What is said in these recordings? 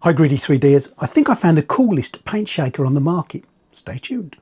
Hi Greedy 3Ders, I think I found the coolest paint shaker on the market. Stay tuned.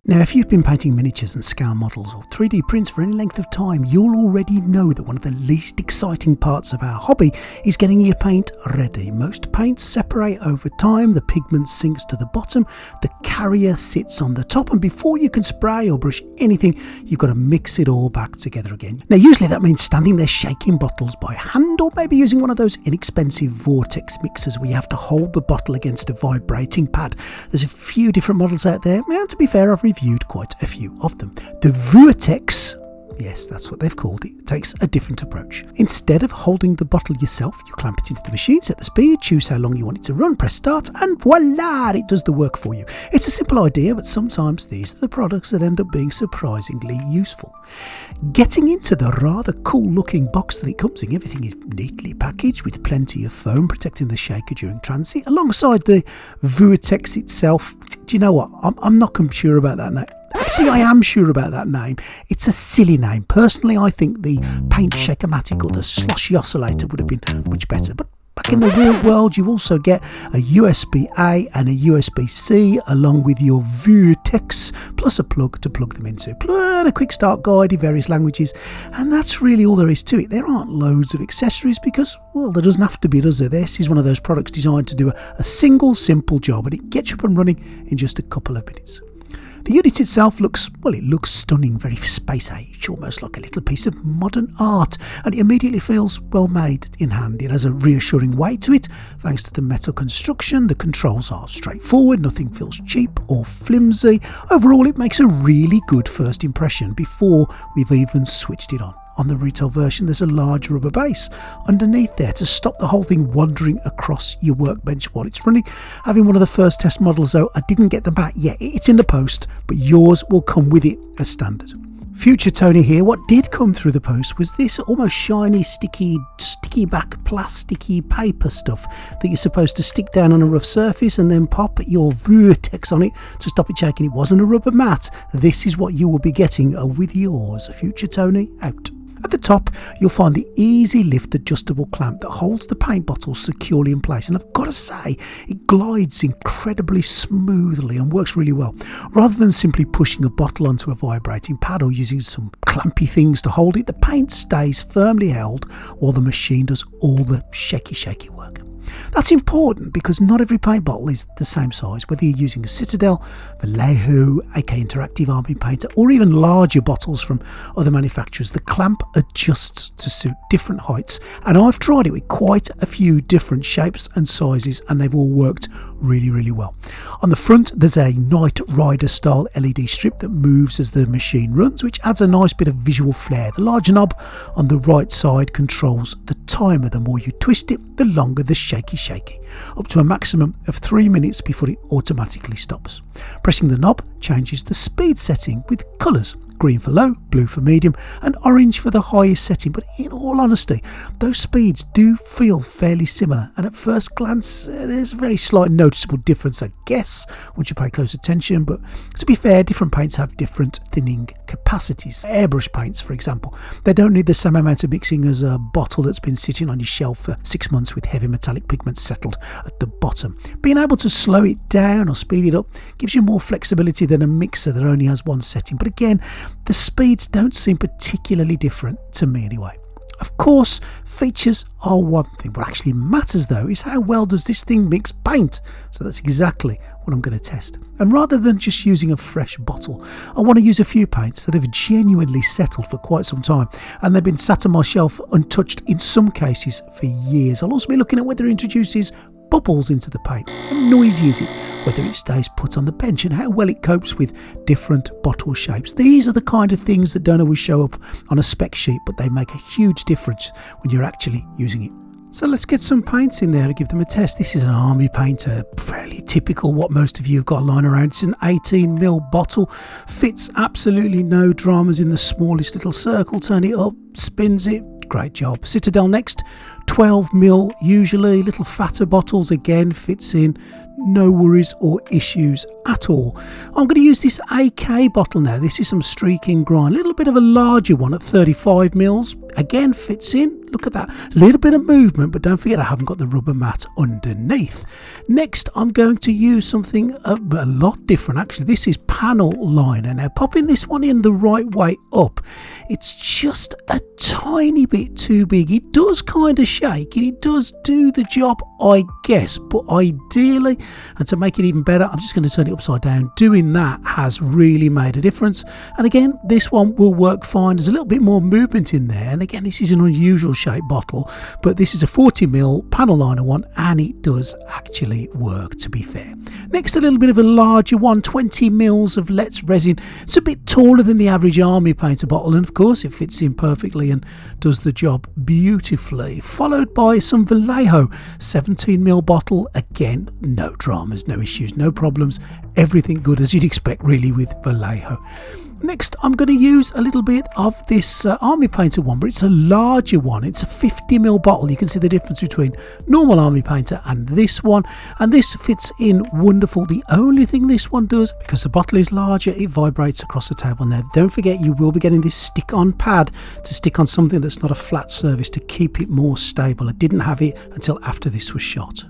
Now, if you've been painting miniatures and scale models or 3D prints for any length of time, you'll already know that one of the least exciting parts of our hobby is getting your paint ready. Most paints separate over time, the pigment sinks to the bottom, the carrier sits on the top, and before you can spray or brush anything, you've got to mix it all back together again. Now, usually that means standing there shaking bottles by hand, or maybe using one of those inexpensive Voortex mixers where you have to hold the bottle against a vibrating pad. There's a few different models out there, and to be fair, I've reviewed quite a few of them. The Voortex, yes, that's what they've called it, takes a different approach. Instead of holding the bottle yourself, you clamp it into the machine, set the speed, choose how long you want it to run, press start, and voila, it does the work for you. It's a simple idea, but sometimes these are the products that end up being surprisingly useful. Getting into the rather cool looking box that it comes in, everything is neatly packaged with plenty of foam protecting the shaker during transit, alongside the Voortex itself. Do you know what? I'm not sure about that name. Actually, I am sure about that name. It's a silly name. Personally, I think the Paint Shaker-matic or the Sloshy Oscillator would have been much better. But back in the real world, you also get a USB-A and a USB-C along with your Voortex, plus a plug to plug them into, and a quick start guide in various languages. And that's really all there is to it. There aren't loads of accessories because, well, there doesn't have to be, does there? This is one of those products designed to do a single, simple job, and it gets you up and running in just a couple of minutes. The unit itself looks stunning, very space age, almost like a little piece of modern art, and it immediately feels well made in hand. It has a reassuring weight to it, thanks to the metal construction. The controls are straightforward, nothing feels cheap or flimsy. Overall, it makes a really good first impression before we've even switched it on. On the retail version, there's a large rubber base underneath there to stop the whole thing wandering across your workbench while it's running. Having one of the first test models though, I didn't get them back yet. It's in the post, but yours will come with it as standard. Future Tony here. What did come through the post was this almost shiny, sticky back plasticky paper stuff that you're supposed to stick down on a rough surface and then pop your Voortex on it to stop it shaking. It wasn't a rubber mat. This is what you will be getting with yours. Future Tony out. At the top, you'll find the easy lift adjustable clamp that holds the paint bottle securely in place, and I've got to say, it glides incredibly smoothly and works really well. Rather than simply pushing a bottle onto a vibrating pad or using some clampy things to hold it, the paint stays firmly held while the machine does all the shaky work. That's important because not every paint bottle is the same size, whether you're using a Citadel, Vallejo, AK Interactive Army Painter, or even larger bottles from other manufacturers. The clamp adjusts to suit different heights, and I've tried it with quite a few different shapes and sizes, and they've all worked really well. On the front, there's a Knight Rider style LED strip that moves as the machine runs, which adds a nice bit of visual flair. The larger knob on the right side controls the timer. The more you twist it, the longer the shaky, up to a maximum of 3 minutes before it automatically stops. Pressing the knob changes the speed setting with colours: green for low, blue for medium, and orange for the highest setting. But in all honesty, those speeds do feel fairly similar, and at first glance there's a very slight noticeable difference, I guess, once you pay close attention. But to be fair, different paints have different thinning capacities. Airbrush paints, for example, they don't need the same amount of mixing as a bottle that's been sitting on your shelf for 6 months with heavy metallic pigments settled at the bottom. Being able to slow it down or speed it up gives you more flexibility than a mixer that only has one setting. But again, the speeds don't seem particularly different to me anyway. Of course, features are one thing. What actually matters though is how well does this thing mix paint. So that's exactly what I'm going to test. And rather than just using a fresh bottle, I want to use a few paints that have genuinely settled for quite some time, and they've been sat on my shelf untouched in some cases for years. I'll also be looking at whether it introduces bubbles into the paint. How noisy is it? Whether it stays put on the bench, and how well it copes with different bottle shapes. These are the kind of things that don't always show up on a spec sheet, but they make a huge difference when you're actually using it. So let's get some paints in there and give them a test. This is an army painter, fairly typical what most of you have got lying around. It's an 18mm bottle, fits absolutely no dramas in the smallest little circle. Turn it up, spins it, great job. Citadel next, 12mm usually, little fatter bottles, again fits in, no worries or issues at all. I'm going to use this AK bottle now. This is some streaking grind, a little bit of a larger one at 35mm, again fits in. Look at that, little bit of movement, but don't forget I haven't got the rubber mat underneath. Next I'm going to use something a lot different. Actually, this is panel liner. Now popping this one in the right way up, it's just a tiny bit too big. It does kind of shake and it does do the job, I guess, but ideally, and to make it even better, I'm just going to turn it upside down. Doing that has really made a difference, and again this one will work fine. There's a little bit more movement in there, and again this is an unusual shaped bottle, but this is a 40ml panel liner one and it does actually work, to be fair. Next, a little bit of a larger one, 20ml of Let's resin. It's a bit taller than the average army painter bottle, and of course it fits in perfectly and does the job beautifully. Followed by some Vallejo 17ml bottle. Again, no dramas, no issues, no problems, everything good as you'd expect really with Vallejo. Next I'm going to use a little bit of this army painter one, but it's a larger one. It's a 50ml bottle. You can see the difference between normal army painter and this one, and this fits in wonderful. The only thing this one does, because the bottle is larger, it vibrates across the table. Now don't forget, you will be getting this stick on pad to stick on something that's not a flat surface to keep it more stable. I didn't have it until after this was shot.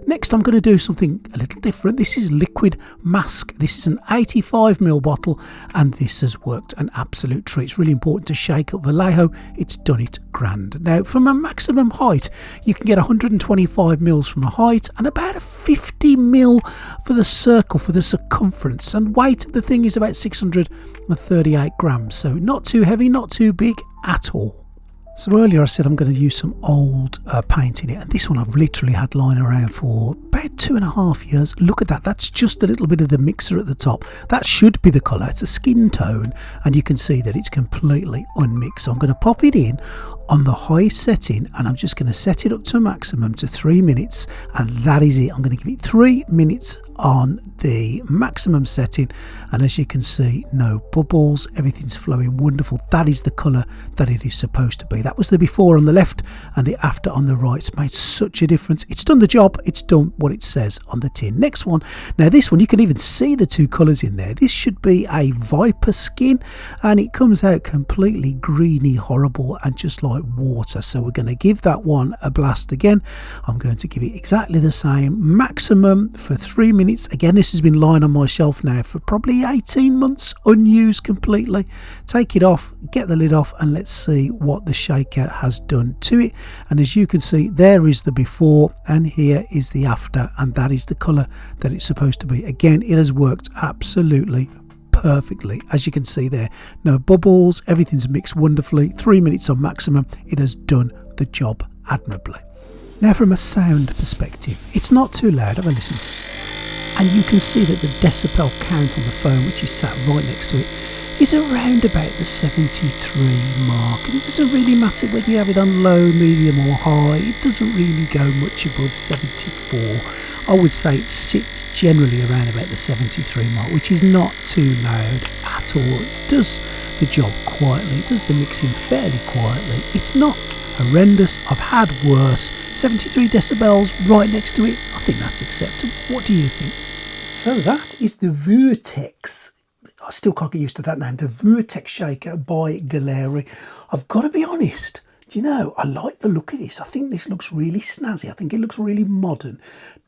Next I'm going to do something a little different. This is liquid mask. This is an 85ml bottle and this has worked an absolute treat. It's really important to shake up Vallejo. It's done it grand. Now from a maximum height you can get 125ml from a height and about a 50ml for the circle, for the circumference, and weight of the thing is about 638 grams, so not too heavy, not too big at all. So earlier I said I'm going to use some old paint in it, and this one I've literally had lying around for about 2.5 years. Look at that, that's just a little bit of the mixer at the top. That should be the colour, it's a skin tone, and you can see that it's completely unmixed. So I'm going to pop it in on the high setting and I'm just going to set it up to a maximum to 3 minutes, and that is it. I'm going to give it 3 minutes on the maximum setting, and as you can see, no bubbles, everything's flowing wonderful. That is the colour that it is supposed to be. That was the before on the left and the after on the right. It's made such a difference. It's done the job, it's done what it says on the tin. Next one, now this one you can even see the two colours in there. This should be a viper skin and it comes out completely greeny, horrible and just like water. So we're going to give that one a blast again. I'm going to give it exactly the same maximum for 3 minutes. Again, this has been lying on my shelf now for probably 18 months, unused completely. Take it off, get the lid off, and let's see what the shaker has done to it. And as you can see, there is the before and here is the after, and that is the colour that it's supposed to be. Again, it has worked absolutely perfectly. As you can see there, no bubbles, everything's mixed wonderfully. 3 minutes on maximum, it has done the job admirably. Now from a sound perspective, it's not too loud. Have a listen. And you can see that the decibel count on the phone, which is sat right next to it, is around about the 73 mark, and it doesn't really matter whether you have it on low, medium or high. It doesn't really go much above 74. I would say it sits generally around about the 73 mark, which is not too loud at all. It does the job quietly, it does the mixing fairly quietly. It's not horrendous. I've had worse. 73 decibels right next to it, I think that's acceptable. What do you think? So that is the Voortex. I still can't get used to that name. The Voortex shaker by Galeri. I've got to be honest, do you know, I like the look of this. I think this looks really snazzy. I think it looks really modern.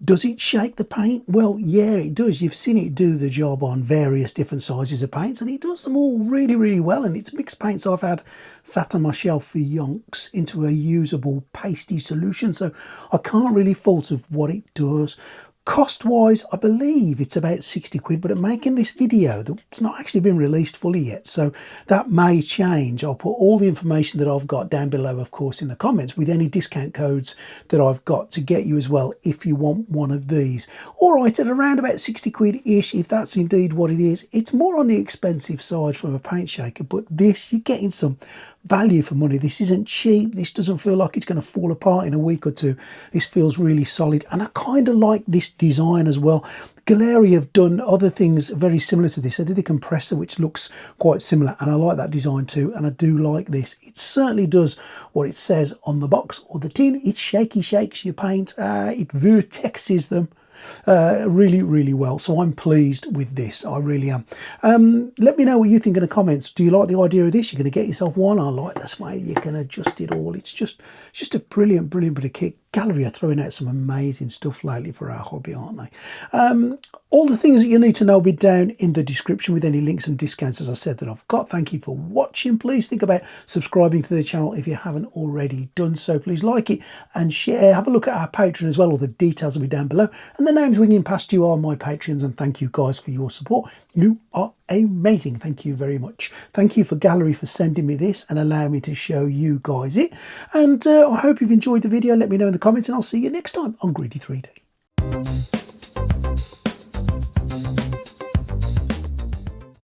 Does it shake the paint? Well, yeah, it does. You've seen it do the job on various different sizes of paints, and it does them all really, really well. And it's mixed paints I've had sat on my shelf for yonks into a usable pasty solution. So I can't really fault of what it does. Cost-wise, I believe it's about 60 quid, but I'm making this video that's not actually been released fully yet, so that may change. I'll put all the information that I've got down below, of course, in the comments with any discount codes that I've got to get you as well if you want one of these. All right, at around about 60 quid-ish, if that's indeed what it is. It's more on the expensive side from a paint shaker, but this, you're getting some value for money. This isn't cheap. This doesn't feel like it's going to fall apart in a week or two. This feels really solid, and I kind of like this design as well. Galeri have done other things very similar to this. They did a compressor which looks quite similar, and I like that design too, and I do like this. It certainly does what it says on the box or the tin. It shaky shakes your paint, it Voortexes them. really, really well. So I'm pleased with this. I really am. Let me know what you think in the comments. Do you like the idea of this? You're going to get yourself one. I like this way you can adjust it all. It's just a brilliant bit of kit. Gallery are throwing out some amazing stuff lately for our hobby, aren't they? All the things that you need to know will be down in the description with any links and discounts, as I said, that I've got. Thank you for watching. Please think about subscribing to the channel if you haven't already done so. Please like it and share. Have a look at our Patreon as well. All the details will be down below. And the names ringing past you are my Patreons. And thank you guys for your support. You are amazing. Thank you very much. Thank you for Gallery for sending me this and allowing me to show you guys it. And I hope you've enjoyed the video. Let me know in the comments and I'll see you next time on Greedy 3D.